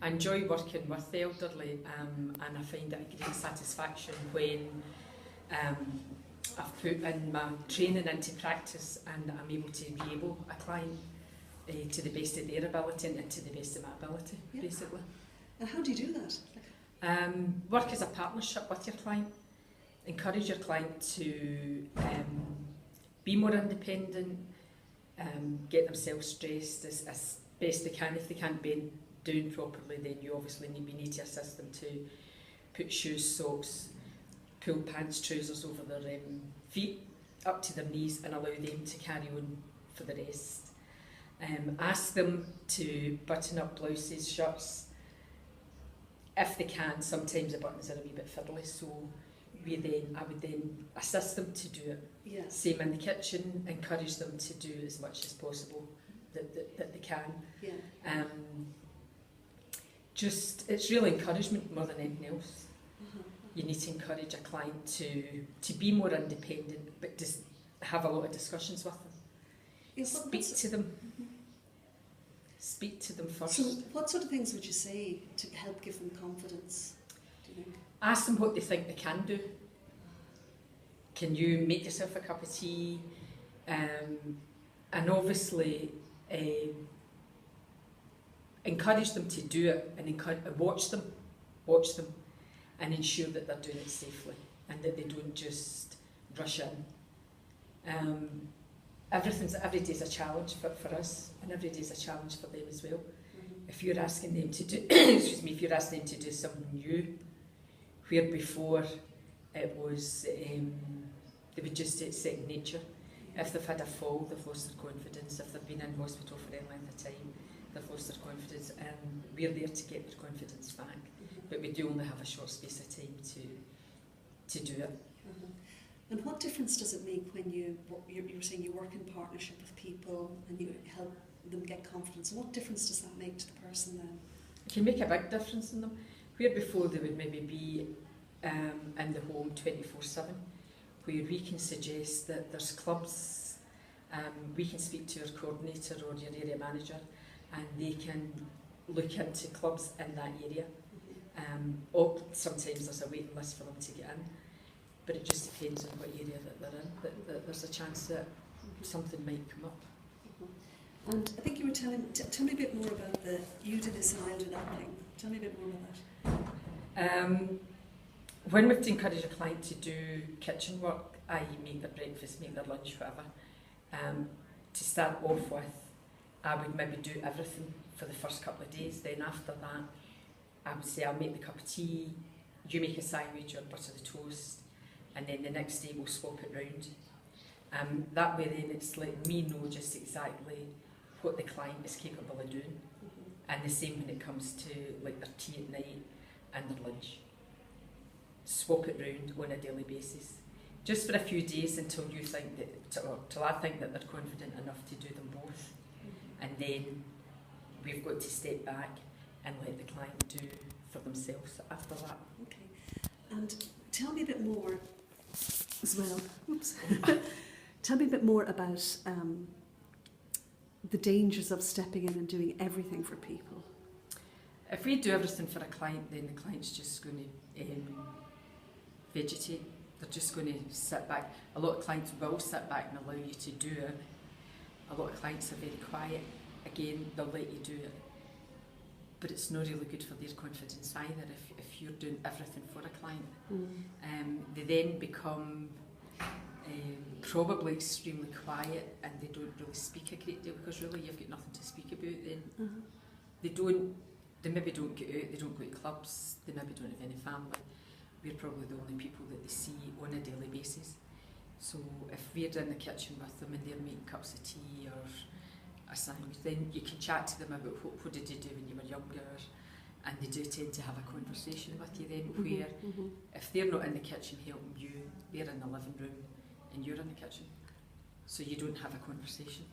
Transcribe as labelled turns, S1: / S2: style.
S1: I enjoy working with the elderly, and I find it a great satisfaction when I've put in my training into practice and I'm able to re-able a client to the best of their ability and to the best of my ability, basically.
S2: And how do you do that?
S1: Work as a partnership with your client. Encourage your client to be more independent, get themselves dressed as best they can. If they can't bend down properly, then you obviously need to assist them to put shoes, socks, pull pants, trousers over their feet up to their knees and allow them to carry on for the rest. Ask them to button up blouses, shirts, if they can. Sometimes the buttons are a wee bit fiddly, so I would then assist them to do it.
S2: Yeah.
S1: Same in the kitchen, encourage them to do as much as possible that they can.
S2: Yeah.
S1: It's really encouragement more than anything else. You need to encourage a client to be more independent, but just have a lot of discussions with them.
S2: Yeah,
S1: Speak to them. Speak to them first.
S2: So what sort of things would you say to help give them confidence, do you think?
S1: Ask them what they think they can do. Can you make yourself a cup of tea? And obviously encourage them to do it and watch them and ensure that they're doing it safely and that they don't just rush in. Every day is a challenge for us, and every day is a challenge for them as well. If you're asking them to do, if you're asking them to do something new, where before it was they would just do it second nature. If they've had a fall, they've lost their confidence. If they've been in hospital for any length of time, they've lost their confidence, and we're there to get their confidence back. But we do only have a short space of time to do it.
S2: And what difference does it make when you were saying you work in partnership with people and you help them get confidence? What difference does that make to the person then?
S1: It can make a big difference in them. Where before they would maybe be in the home 24/7, where we can suggest that there's clubs, we can speak to your coordinator or your area manager, and they can look into clubs in that area. Or sometimes there's a waiting list for them to get in, but it just depends on what area that they're in. That there's a chance that something might come up.
S2: And I think you were tell me a bit more about the you do this and I'll do that thing. Tell me a bit more about that.
S1: When we've to encourage a client to do kitchen work, i.e. make their breakfast, make their lunch, whatever, to start off with, I would maybe do everything for the first couple of days. Then after that, I would say I'll make the cup of tea, you make a sandwich or butter the toast, and then the next day we'll swap it round. That way then it's like me know just exactly what the client is capable of doing. And the same when it comes to like their tea at night and their lunch. Swap it round on a daily basis. Just for a few days until you think till I think that they're confident enough to do them both. And then we've got to step back and let the client do for themselves after that.
S2: Okay. And tell me a bit more as well. Oops. Tell me a bit more about the dangers of stepping in and doing everything for people.
S1: If we do everything for a client, then the client's just going to vegetate. They're just going to sit back. A lot of clients will sit back and allow you to do it. A lot of clients are very quiet. Again, they'll let you do it. But it's not really good for their confidence either if you're doing everything for a client. They then become probably extremely quiet and they don't really speak a great deal because really you've got nothing to speak about then. They maybe don't get out, they don't go to clubs, they maybe don't have any family. We're probably the only people that they see on a daily basis. So if we're in the kitchen with them and they're making cups of tea or a sandwich, then you can chat to them about what did you do when you were younger, and they do tend to have a conversation with you then where if they're not in the kitchen helping you, they're in the living room and you're in the kitchen. So you don't have a conversation.